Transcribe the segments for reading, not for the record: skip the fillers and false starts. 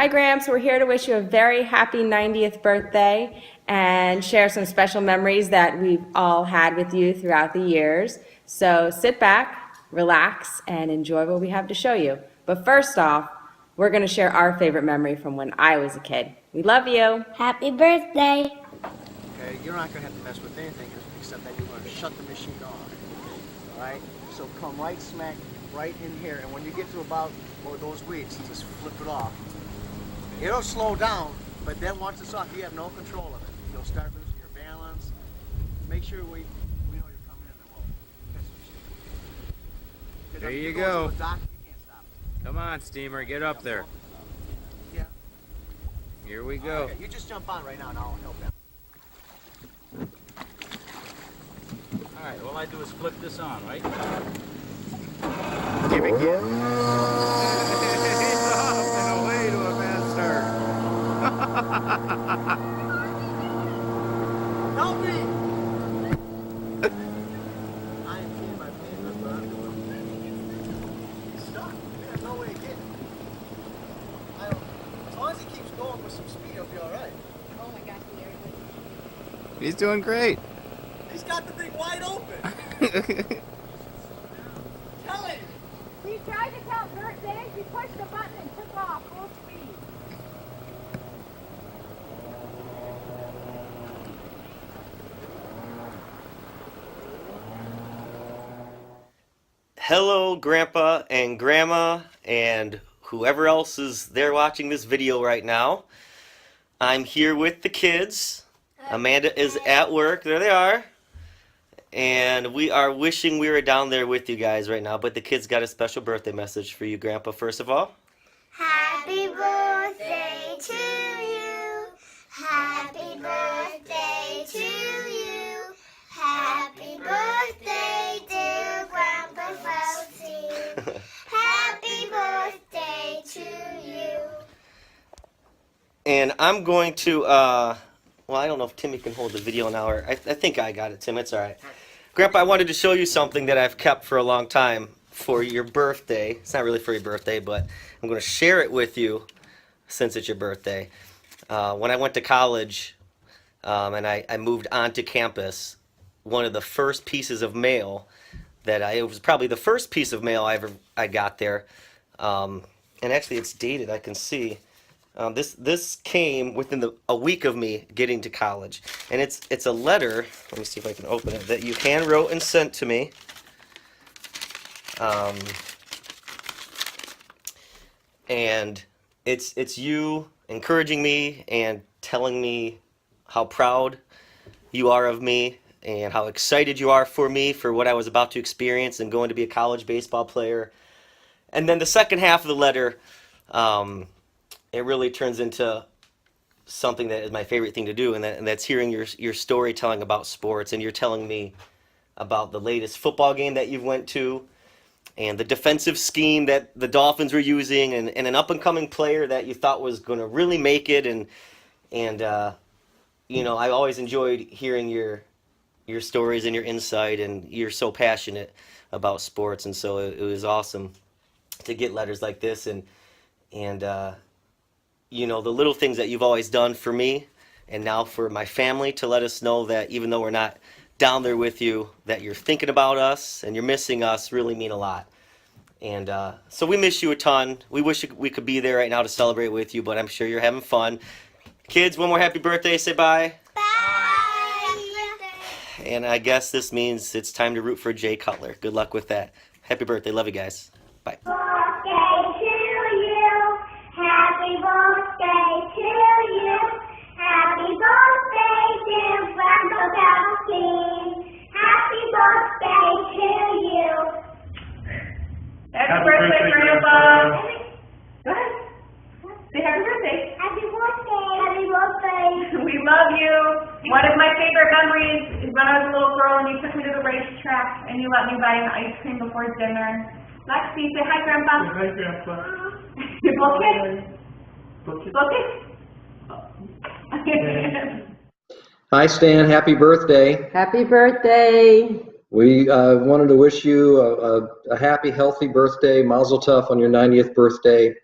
Hi, Gramps. We're here to wish you a very happy 90th birthday and share some special memories that we've all had with you throughout the years. So sit back, relax, and enjoy what we have to show you. But first off, we're going to share our favorite memory from when I was a kid. We love you. Happy birthday. Okay, you're not going to have to mess with anything except that you're going to shut the machine off. All right? So come right smack right in here, and when you get to about those weeks, just flip it off. It'll slow down, but then once it's off, you have no control of it. You'll start losing your balance. Make sure we know you're coming in, and we'll catch the machine. There you go. To a dock, you can't stop it. Come on, Steamer, get up there. Yeah. Here we go. Okay, you just jump on right now, and I'll help out. All right, all I do is flip this on, right? Here we go. He's off and away to a fast start. Help me! I am kidding my pants, that's what I'm doing. He's stuck. There's no way to get it. As long as he keeps going with some speed, he'll be alright. Oh my gosh, He's doing great. He's got the thing wide open. Tell him! We tried to count birthdays, we pushed the button and took off full speed. Hello, Grandpa and Grandma, and whoever else is there watching this video right now. I'm here with the kids. Amanda is at work. There they are. And we are wishing we were down there with you guys right now, but the kids got a special birthday message for you, Grandpa, first of all. Happy birthday to you. Happy birthday to you. Happy birthday, dear Grandpa Feldstein. Happy birthday to you. And I'm going to, well, I don't know if Timmy can hold the video now, or I think I got it, Tim. It's all right. Grandpa, I wanted to show you something that I've kept for a long time for your birthday. It's not really for your birthday, but I'm going to share it with you since it's your birthday. When I went to college and I moved onto campus, one of the first pieces of mail it was probably the first piece of mail I got there, and actually it's dated, I can see. This came within a week of me getting to college, and it's a letter. Let me see if I can open it, that you hand wrote and sent to me. And it's you encouraging me and telling me how proud you are of me and how excited you are for me for what I was about to experience and going to be a college baseball player. And then the second half of the letter, it really turns into something that is my favorite thing to do, and that's hearing your storytelling about sports, and you're telling me about the latest football game that you went to, and the defensive scheme that the Dolphins were using, and an up-and-coming player that you thought was going to really make it, and you know, I always enjoyed hearing your stories and your insight, and you're so passionate about sports, and so it was awesome to get letters like this, and you know, the little things that you've always done for me and now for my family, to let us know that even though we're not down there with you, that you're thinking about us and you're missing us, really mean a lot. And so we miss you a ton. We wish we could be there right now to celebrate with you, but I'm sure you're having fun. Kids, one more happy birthday. Say bye. Bye. And I guess this means it's time to root for Jay Cutler. Good luck with that. Happy birthday. Love you guys. Bye. Birthday to you. Happy birthday to you. Happy birthday, dear Grandpa Feldstein. Happy birthday to you. Happy birthday, Grandpa. Go ahead. Say happy birthday. Happy birthday. Happy birthday. We love you. One of my favorite memories is when I was a little girl and you took me to the racetrack and you let me buy an ice cream before dinner. Lexi, say hi, Grandpa. Hi, Grandpa. Hi, Stan. Happy birthday. Happy birthday. We wanted to wish you a happy, healthy birthday. Mazel tov on your 90th birthday.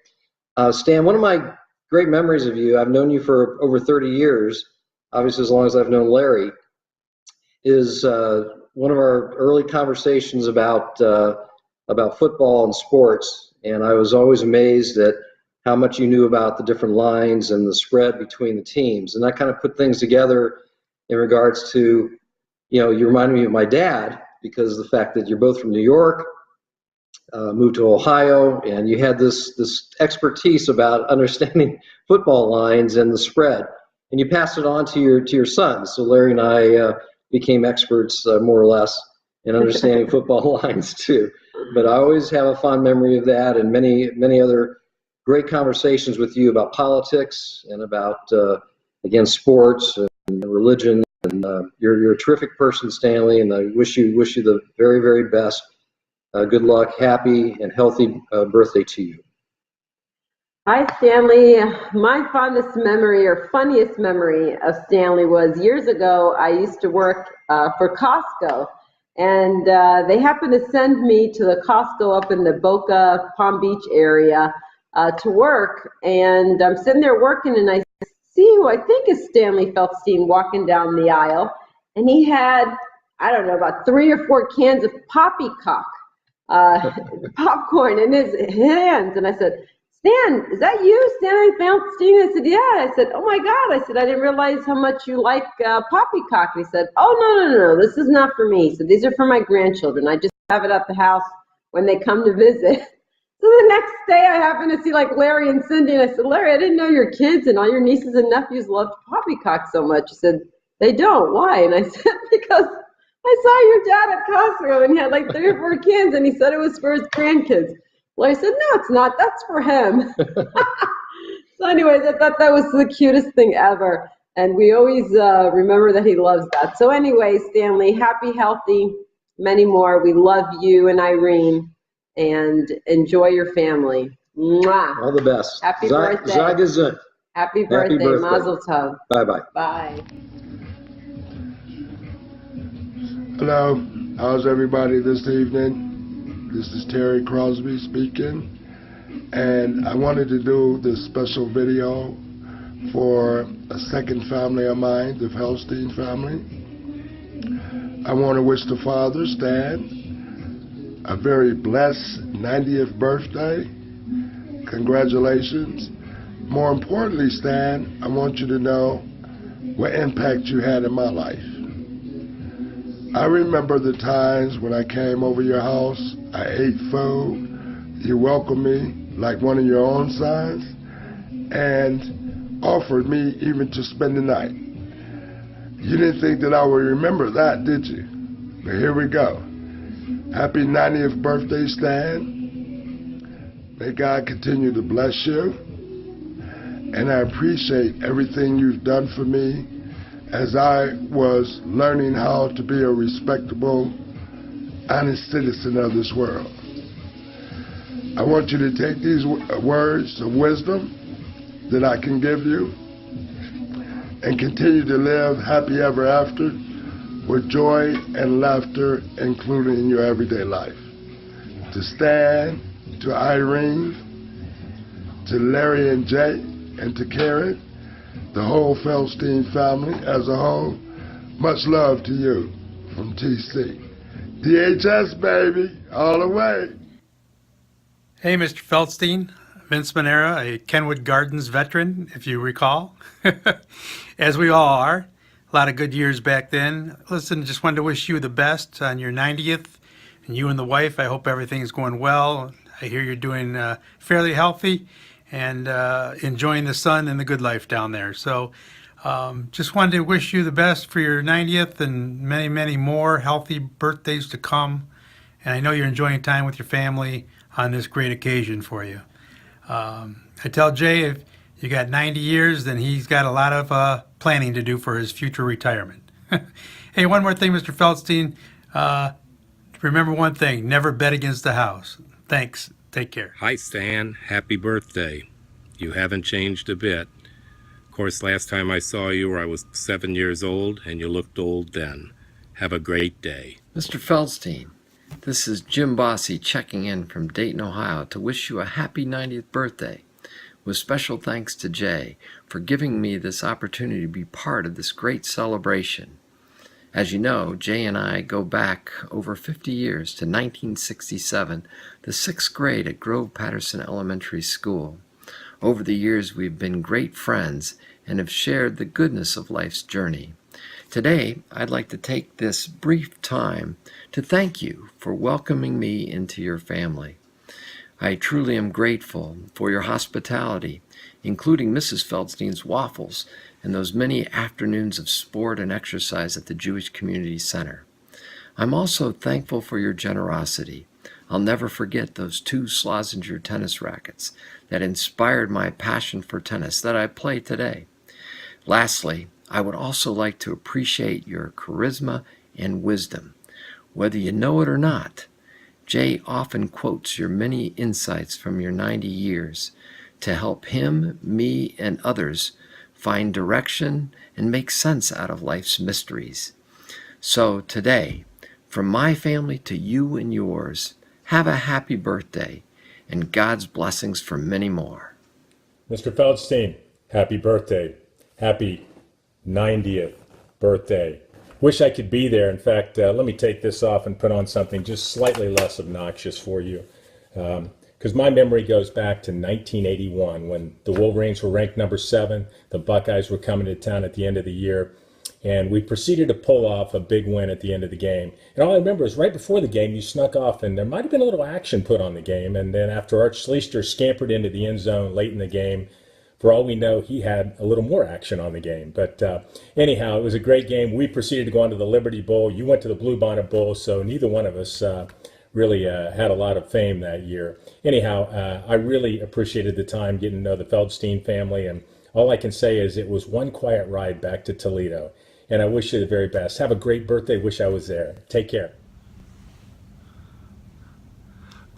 Stan, one of my great memories of you. I've known you for over 30 years, obviously as long as I've known Larry, is one of our early conversations about football and sports. And I was always amazed at how much you knew about the different lines and the spread between the teams. And that kind of put things together in regards to, you reminded me of my dad because of the fact that you're both from New York, moved to Ohio, and you had this expertise about understanding football lines and the spread. And you passed it on to your sons. So Larry and I became experts, more or less, in understanding football lines too. But I always have a fond memory of that, and many other great conversations with you about politics and about again sports and religion. And you're a terrific person, Stanley, and I wish you the very, very best. Good luck, happy and healthy birthday to you. Hi, Stanley. My fondest memory or funniest memory of Stanley was years ago. I used to work for Costco, and they happened to send me to the Costco up in the Boca Palm Beach area to work. And I'm sitting there working, and I see who I think is Stanley Feldstein walking down the aisle, and he had, I don't know, about 3 or 4 cans of poppycock popcorn in his hands. And I said, Stan, is that you, Stanley Feldstein? I said, yeah. I said, oh my God. I said, I didn't realize how much you like poppycock. He said, oh, no, this is not for me. He said, these are for my grandchildren. I just have it at the house when they come to visit. So the next day I happened to see like Larry and Cindy, and I said, Larry, I didn't know your kids and all your nieces and nephews loved poppycock so much. He said, they don't. Why? And I said, because I saw your dad at Costco and he had like 3 or 4 cans and he said it was for his grandkids. Well, I said, no, it's not. That's for him. So anyways, I thought that was the cutest thing ever. And we always remember that he loves that. So anyways, Stanley, happy, healthy, many more. We love you and Irene, and enjoy your family. Mwah. All the best. Happy birthday. Sei gesund. Happy birthday. Mazel tov. Bye-bye. Bye. Hello, how's everybody this evening? This is Terry Crosby speaking, and I wanted to do this special video for a second family of mine, the Feldstein family. I want to wish the father, Stan, a very blessed 90th birthday. Congratulations. More importantly, Stan, I want you to know what impact you had in my life. I remember the times when I came over your house, I ate food, you welcomed me like one of your own sons, and offered me even to spend the night. You didn't think that I would remember that, did you? But here we go. Happy 90th birthday, Stan. May God continue to bless you. And I appreciate everything you've done for me as I was learning how to be a respectable, honest citizen of this world. I want you to take these words of wisdom that I can give you and continue to live happy ever after with joy and laughter, including in your everyday life. To Stan, to Irene, to Larry and Jay, and to Karen, the whole Feldstein family as a whole, much love to you from TC. DHS, baby, all the way. Hey, Mr. Feldstein, Vince Manera, a Kenwood Gardens veteran, if you recall, as we all are. A lot of good years back then. Listen, just wanted to wish you the best on your 90th, and you and the wife, I hope everything's going well. I hear you're doing fairly healthy and enjoying the sun and the good life down there. So just wanted to wish you the best for your 90th and many, many more healthy birthdays to come. And I know you're enjoying time with your family on this great occasion for you. I tell Jay, if you got 90 years, then he's got a lot of planning to do for his future retirement. Hey, one more thing, Mr. Feldstein. Remember one thing, never bet against the house. Thanks. Take care. Hi, Stan. Happy birthday. You haven't changed a bit. Of course, last time I saw you, I was 7 years old, and you looked old then. Have a great day. Mr. Feldstein, this is Jim Bossy checking in from Dayton, Ohio to wish you a happy 90th birthday. with special thanks to Jay for giving me this opportunity to be part of this great celebration. As you know, Jay and I go back over 50 years to 1967, the 6th grade at Grove Patterson Elementary School. Over the years, we've been great friends and have shared the goodness of life's journey. Today, I'd like to take this brief time to thank you for welcoming me into your family. I truly am grateful for your hospitality, including Mrs. Feldstein's waffles and those many afternoons of sport and exercise at the Jewish Community Center. I'm also thankful for your generosity. I'll never forget those 2 Schlesinger tennis rackets that inspired my passion for tennis that I play today. Lastly, I would also like to appreciate your charisma and wisdom. Whether you know it or not, Jay often quotes your many insights from your 90 years to help him, me, and others find direction and make sense out of life's mysteries. So today, from my family to you and yours, have a happy birthday and God's blessings for many more. Mr. Feldstein, happy birthday. Happy 90th birthday. Wish I could be there. In fact, let me take this off and put on something just slightly less obnoxious for you. Because my memory goes back to 1981 when the Wolverines were ranked number 7. The Buckeyes were coming to town at the end of the year. And we proceeded to pull off a big win at the end of the game. And all I remember is right before the game, you snuck off and there might have been a little action put on the game. And then after Art Schleister scampered into the end zone late in the game, for all we know, he had a little more action on the game. But anyhow, it was a great game. We proceeded to go on to the Liberty Bowl. You went to the Bluebonnet Bowl, so neither one of us really had a lot of fame that year. Anyhow, I really appreciated the time getting to know the Feldstein family, and all I can say is it was one quiet ride back to Toledo. And I wish you the very best. Have a great birthday. Wish I was there. Take care.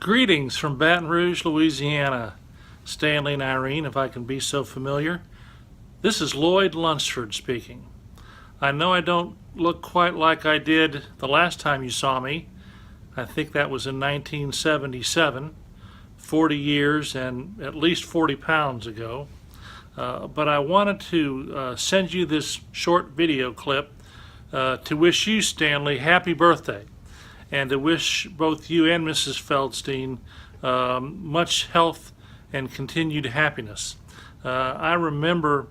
Greetings from Baton Rouge, Louisiana. Stanley and Irene, if I can be so familiar. This is Lloyd Lunsford speaking. I know I don't look quite like I did the last time you saw me. I think that was in 1977, 40 years and at least 40 pounds ago. But I wanted to send you this short video clip to wish you, Stanley, happy birthday, and to wish both you and Mrs. Feldstein much health and continued happiness. I remember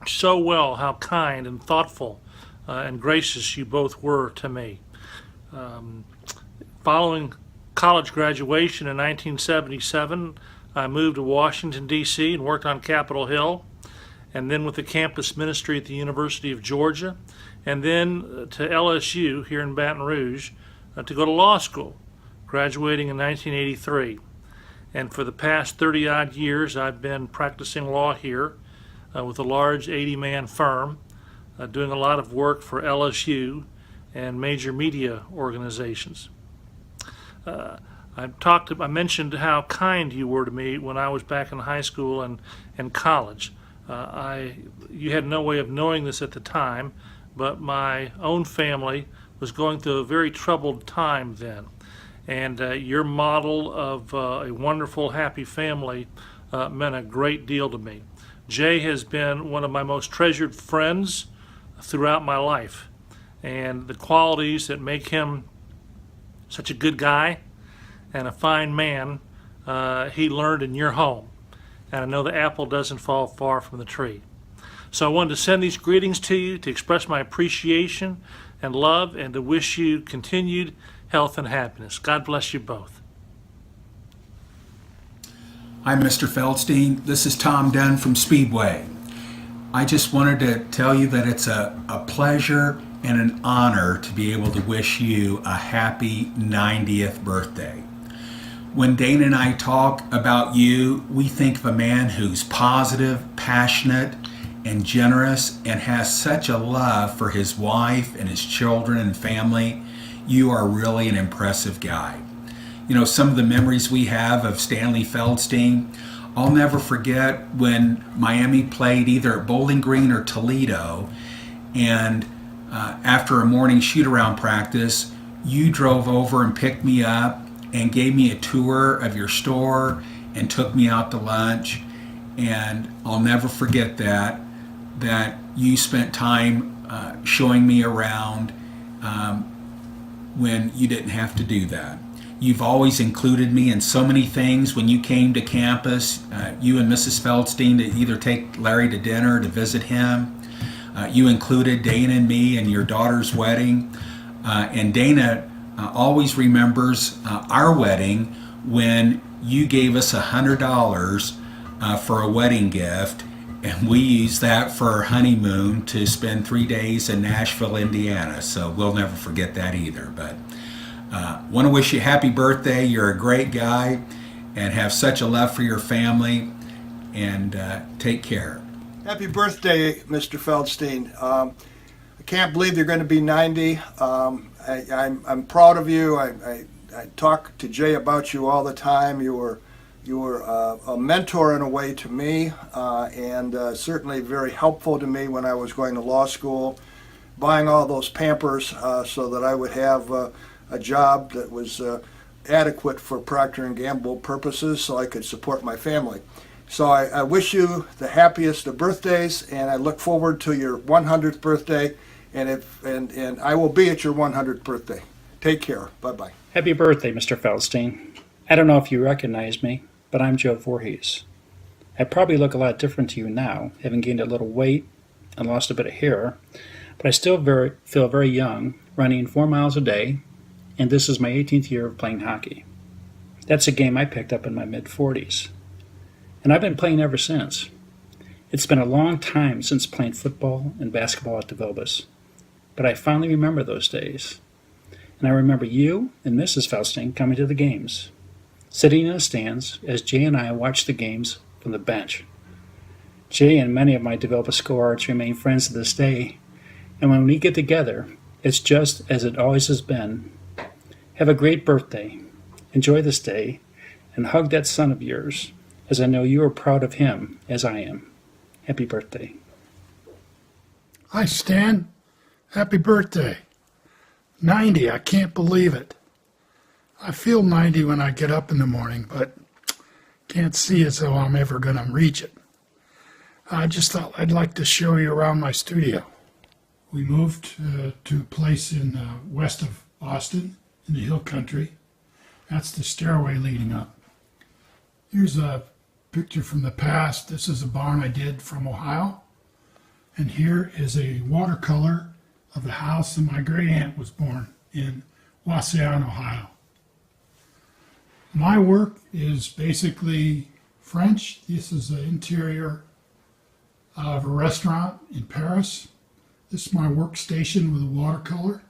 so well how kind and thoughtful and gracious you both were to me. Following college graduation in 1977, I moved to Washington, D.C. and worked on Capitol Hill, and then with the campus ministry at the University of Georgia, and then to LSU here in Baton Rouge to go to law school, graduating in 1983. And for the past 30-odd years, I've been practicing law here with a large 80-man firm, doing a lot of work for LSU and major media organizations. I mentioned how kind you were to me when I was back in high school and college. You had no way of knowing this at the time, but my own family was going through a very troubled time then. And your model of a wonderful, happy family meant a great deal to me. Jay has been one of my most treasured friends throughout my life. And the qualities that make him such a good guy and a fine man, he learned in your home. And I know the apple doesn't fall far from the tree. So I wanted to send these greetings to you to express my appreciation and love and to wish you continued health and happiness. God bless you both. I'm Mr. Feldstein. This is Tom Dunn from Speedway. I just wanted to tell you that it's a pleasure and an honor to be able to wish you a happy 90th birthday. When Dana and I talk about you, we think of a man who's positive, passionate, and generous and has such a love for his wife and his children and family. You are really an impressive guy. You know, some of the memories we have of Stanley Feldstein, I'll never forget when Miami played either at Bowling Green or Toledo, and after a morning shoot-around practice, you drove over and picked me up and gave me a tour of your store and took me out to lunch. and I'll never forget that you spent time showing me around when you didn't have to do that. You've always included me in so many things. When you came to campus, you and Mrs. Feldstein to either take Larry to dinner, to visit him. You included Dana and me in your daughter's wedding. And Dana always remembers our wedding when you gave us $100 for a wedding gift, and we used that for our honeymoon to spend 3 days in Nashville, Indiana. So we'll never forget that either. But want to wish you a happy birthday. You're a great guy and have such a love for your family. And take care. Happy birthday, Mr. Feldstein. I can't believe you're going to be 90. I'm proud of you. I talk to Jay about you all the time. You were a mentor in a way to me, and certainly very helpful to me when I was going to law school, buying all those Pampers so that I would have a job that was adequate for Procter & Gamble purposes so I could support my family. So I wish you the happiest of birthdays, and I look forward to your 100th birthday, and I will be at your 100th birthday. Take care. Bye-bye. Happy birthday, Mr. Feldstein. I don't know if you recognize me, but I'm Joe Voorhees. I probably look a lot different to you now, having gained a little weight and lost a bit of hair, but I still feel very young, running 4 miles a day, and this is my 18th year of playing hockey. That's a game I picked up in my mid-40s. And I've been playing ever since. It's been a long time since playing football and basketball at DeVilbiss, but I finally remember those days. And I remember you and Mrs. Feldstein coming to the games, sitting in the stands as Jay and I watched the games from the bench. Jay and many of my DeVilbiss cohorts remain friends to this day, and when we get together, it's just as it always has been. Have a great birthday, enjoy this day, and hug that son of yours, as I know you are proud of him, as I am. Happy birthday. Hi, Stan. Happy birthday. 90, I can't believe it. I feel 90 when I get up in the morning, but can't see as though I'm ever going to reach it. I just thought I'd like to show you around my studio. We moved to a place in west of Austin, in the hill country. That's the stairway leading up. Here's a picture from the past. This is a barn I did from Ohio. And here is a watercolor of the house that my great aunt was born in Wauseon, Ohio. My work is basically French. This is the interior of a restaurant in Paris. This is my workstation with a watercolor.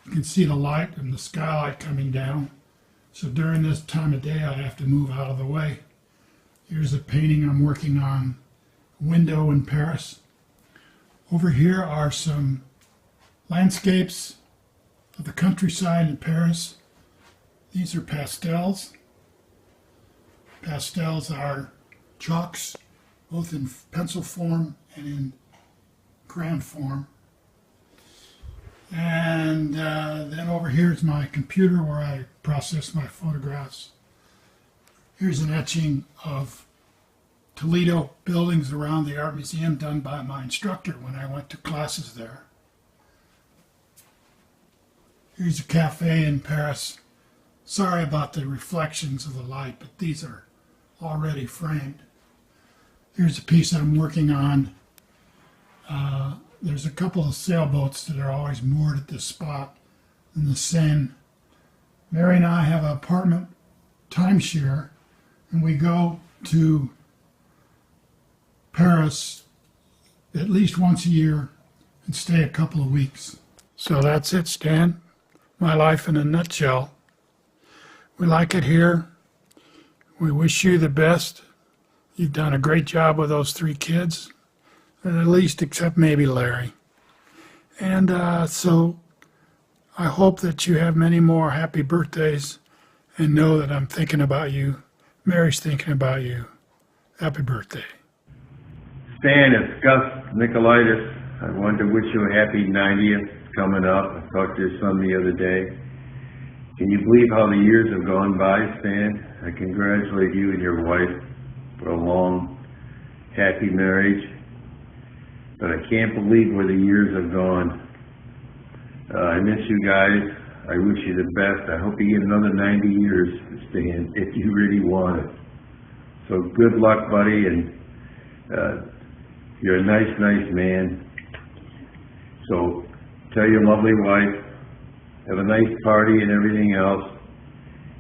You can see the light and the skylight coming down. So during this time of day, I have to move out of the way. Here's a painting I'm working on, a window in Paris. Over here are some landscapes of the countryside in Paris. These are pastels. Pastels are chalks, both in pencil form and in crayon form. And then over here is my computer where I process my photographs. Here's an etching of Toledo buildings around the art museum done by my instructor when I went to classes there. Here's a cafe in Paris. Sorry about the reflections of the light, but these are already framed. Here's a piece I'm working on. There's a couple of sailboats that are always moored at this spot in the Seine. Mary and I have an apartment timeshare, and we go to Paris at least once a year and stay a couple of weeks. So that's it, Stan. My life in a nutshell. We like it here. We wish you the best. You've done a great job with those 3 kids, at least except maybe Larry. And so I hope that you have many more happy birthdays and know that I'm thinking about you. Mary's thinking about you. Happy birthday. Stan, it's Gus Nicolaitis. I wanted to wish you a happy 90th coming up. I talked to your son the other day. Can you believe how the years have gone by, Stan? I congratulate you and your wife for a long happy marriage. But I can't believe where the years have gone. I miss you guys. I wish you the best. I hope you get another 90 years, Stan, if you really want it. So good luck, buddy, and you're a nice man. So tell your lovely wife, have a nice party and everything else,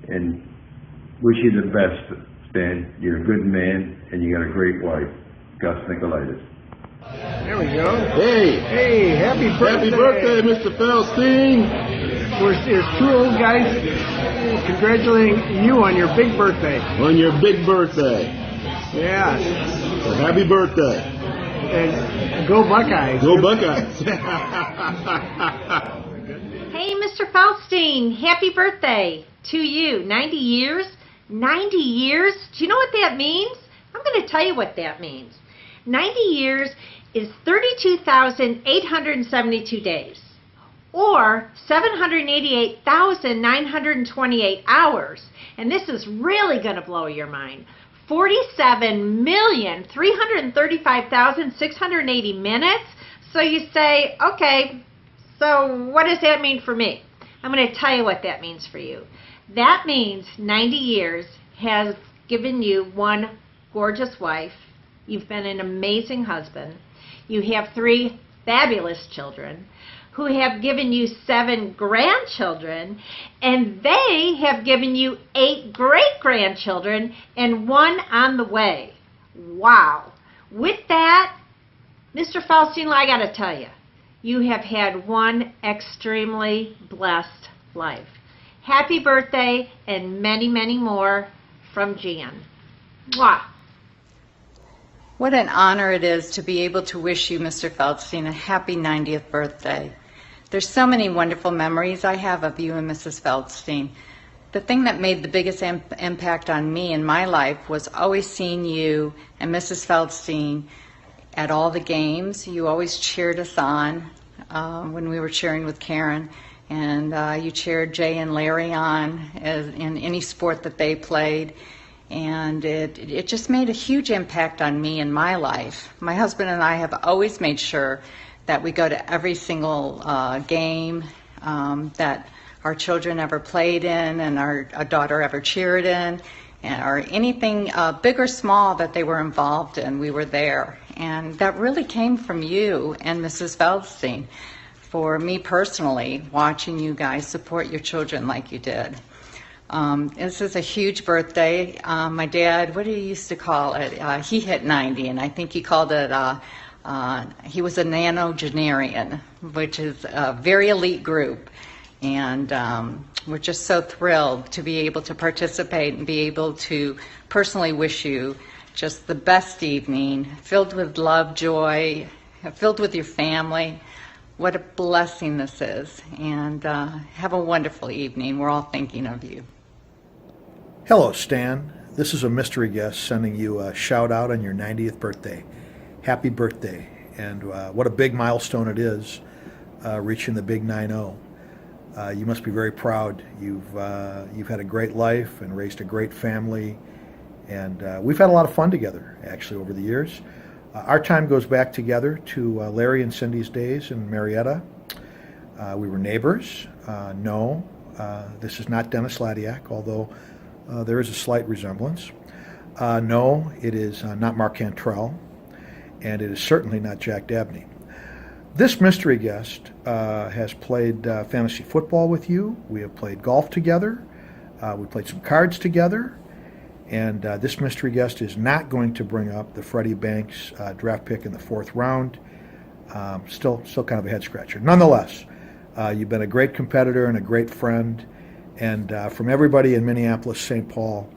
and wish you the best, Stan. You're a good man, and you got a great wife, Gus Nicolaitis. There we go. Hey, happy birthday. Happy birthday, Mr. Feldstein. There's two old guys congratulating you on your big birthday. On your big birthday. Yeah. So happy birthday. And go Buckeyes. Go Buckeyes. Hey, Mr. Feldstein, happy birthday to you. 90 years? 90 years? Do you know what that means? I'm going to tell you what that means. 90 years is 32,872 days, or 788,928 hours. And this is really going to blow your mind. 47,335,680 minutes. So you say, okay, so what does that mean for me? I'm going to tell you what that means for you. That means 90 years has given you one gorgeous wife. You've been an amazing husband. You have 3 fabulous children who have given you 7 grandchildren, and they have given you 8 great-grandchildren and 1 on the way. Wow. With that, Mr. Feldstein, I got to tell you, you have had one extremely blessed life. Happy birthday and many, many more from Jan. Mwah. What an honor it is to be able to wish you, Mr. Feldstein, a happy 90th birthday. There's so many wonderful memories I have of you and Mrs. Feldstein. The thing that made the biggest impact on me in my life was always seeing you and Mrs. Feldstein at all the games. You always cheered us on when we were cheering with Karen, and you cheered Jay and Larry on in any sport that they played. And it just made a huge impact on me in my life. My husband and I have always made sure that we go to every single game that our children ever played in and our daughter ever cheered in, or anything big or small that they were involved in, we were there. And that really came from you and Mrs. Feldstein. For me personally, watching you guys support your children like you did. This is a huge birthday. My dad, what did he used to call it? He hit 90, and I think he called it, he was a nanogenarian, which is a very elite group. And we're just so thrilled to be able to participate and be able to personally wish you just the best evening, filled with love, joy, filled with your family. What a blessing this is. And have a wonderful evening. We're all thinking of you. Hello, Stan. This is a mystery guest sending you a shout out on your 90th birthday. Happy birthday. And what a big milestone it is, reaching the big 9-0. You must be very proud. You've had a great life and raised a great family. And we've had a lot of fun together, actually, over the years. Our time goes back together to Larry and Cindy's days in Marietta. We were neighbors. No, this is not Dennis Ladiak, although there is a slight resemblance. No, it is not Mark Cantrell, and it is certainly not Jack Dabney. This mystery guest has played fantasy football with you. We have played golf together. We played some cards together. And this mystery guest is not going to bring up the Freddie Banks draft pick in the 4th round. Still kind of a head scratcher. Nonetheless, you've been a great competitor and a great friend. And from everybody in Minneapolis, St. Paul,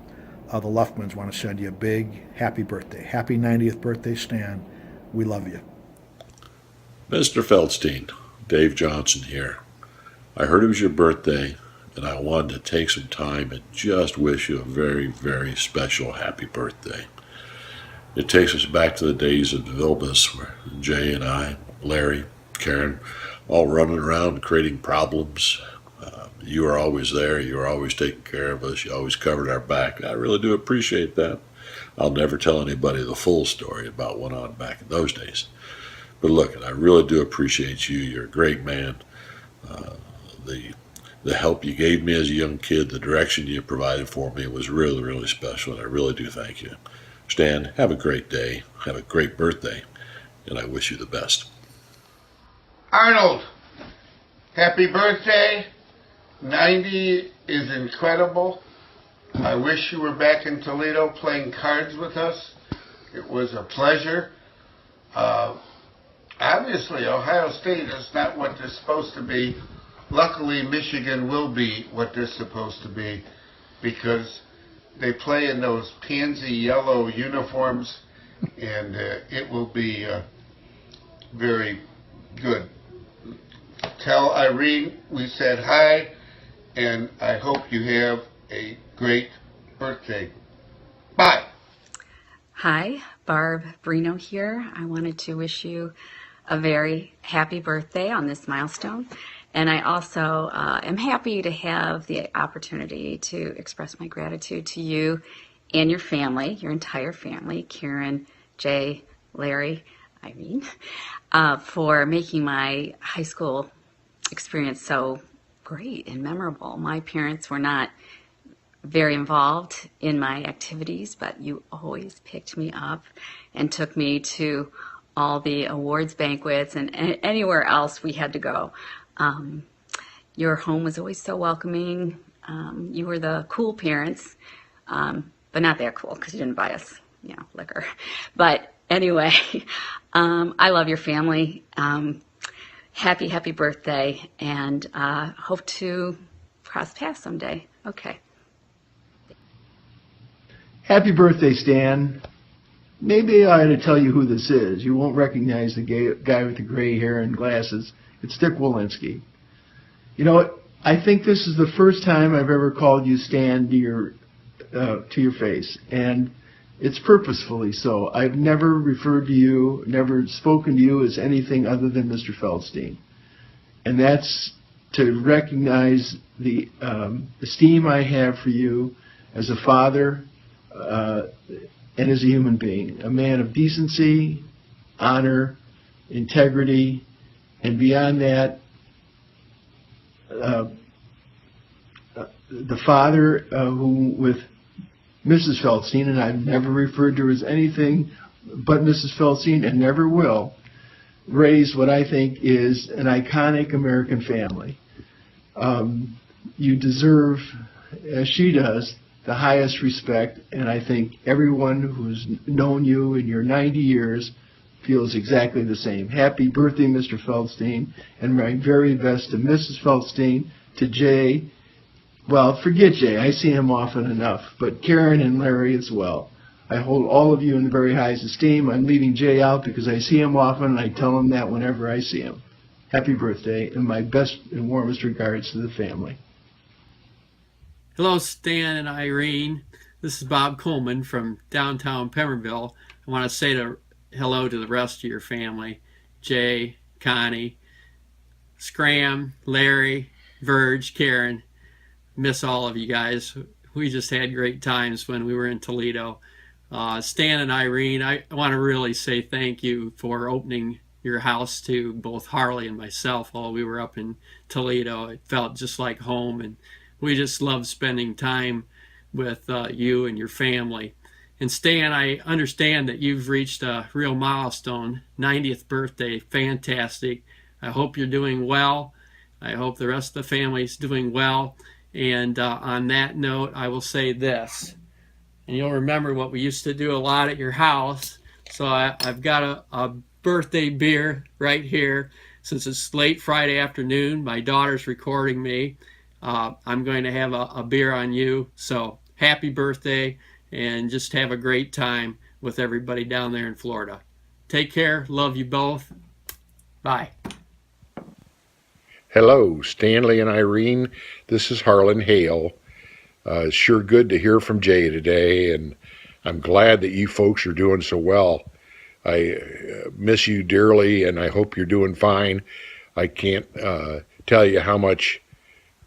the Luffmans want to send you a big happy birthday. Happy 90th birthday, Stan. We love you. Mr. Feldstein, Dave Johnson here. I heard it was your birthday, and I wanted to take some time and just wish you a very, very special happy birthday. It takes us back to the days of Vilbus, where Jay and I, Larry, Karen, all running around creating problems. You were always there. You were always taking care of us. You always covered our back. I really do appreciate that. I'll never tell anybody the full story about what went on back in those days. But look, I really do appreciate you. You're a great man. The help you gave me as a young kid, the direction you provided for me was really, really special, and I really do thank you. Stan, have a great day. Have a great birthday, and I wish you the best. Arnold, happy birthday. 90 is incredible. I wish you were back in Toledo playing cards with us. It was a pleasure. Obviously, Ohio State is not what they're supposed to be. Luckily, Michigan will be what they're supposed to be because they play in those pansy yellow uniforms, and it will be very good. Tell Irene we said hi, and I hope you have a great birthday. Bye. Hi, Barb Brino here. I wanted to wish you a very happy birthday on this milestone. And I also am happy to have the opportunity to express my gratitude to you and your family, your entire family, Karen, Jay, Larry, Irene, for making my high school experience so great and memorable. My parents were not very involved in my activities, but you always picked me up and took me to all the awards banquets and anywhere else we had to go. Your home was always so welcoming. You were the cool parents, but not that cool because you didn't buy us, liquor. But anyway, I love your family. Happy birthday, and hope to cross paths someday. Okay. Happy birthday, Stan. Maybe I ought to tell you who this is. You won't recognize the guy with the gray hair and glasses. It's Dick Walensky. You know, I think this is the first time I've ever called you Stan to your face, and it's purposefully so. I've never referred to you, never spoken to you as anything other than Mr. Feldstein, and that's to recognize the esteem I have for you as a father and as a human being, a man of decency, honor, integrity, and beyond that, the father who, with Mrs. Feldstein, and I've never referred to her as anything but Mrs. Feldstein and never will, raised what I think is an iconic American family. You deserve, as she does, the highest respect, and I think everyone who's known you in your 90 years feels exactly the same. Happy birthday, Mr. Feldstein, and my very best to Mrs. Feldstein, to Jay. Well, forget Jay, I see him often enough, but Karen and Larry as well. I hold all of you in the very highest esteem. I'm leaving Jay out because I see him often, and I tell him that whenever I see him. Happy birthday, and my best and warmest regards to the family. Hello, Stan and Irene. This is Bob Coleman from downtown Pemberville. I want to say hello to the rest of your family. Jay, Connie, Scram, Larry, Verge, Karen. Miss all of you guys. We just had great times when we were in Toledo. Stan and Irene, I want to really say thank you for opening your house to both Harley and myself while we were up in Toledo. It felt just like home, and we just love spending time with you and your family. And Stan, I understand that you've reached a real milestone, 90th birthday, fantastic. I hope you're doing well. I hope the rest of the family's doing well. And on that note, I will say this, and you'll remember what we used to do a lot at your house. So I've got a birthday beer right here. Since it's late Friday afternoon, my daughter's recording me. I'm going to have a beer on you. So happy birthday, and just have a great time with everybody down there in Florida. Take care. Love you both. Bye. Hello, Stanley and Irene. This is Harlan Hale. It's sure good to hear from Jay today, and I'm glad that you folks are doing so well. I miss you dearly, and I hope you're doing fine. I can't tell you how much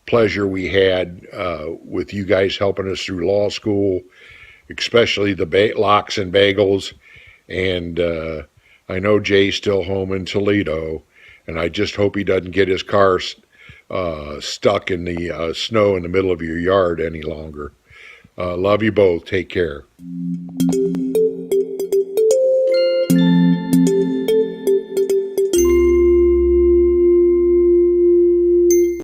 pleasure we had with you guys helping us through law school. especially the lox and bagels. And I know Jay's still home in Toledo, and I just hope he doesn't get his car stuck in the snow in the middle of your yard any longer. Love you both. Take care.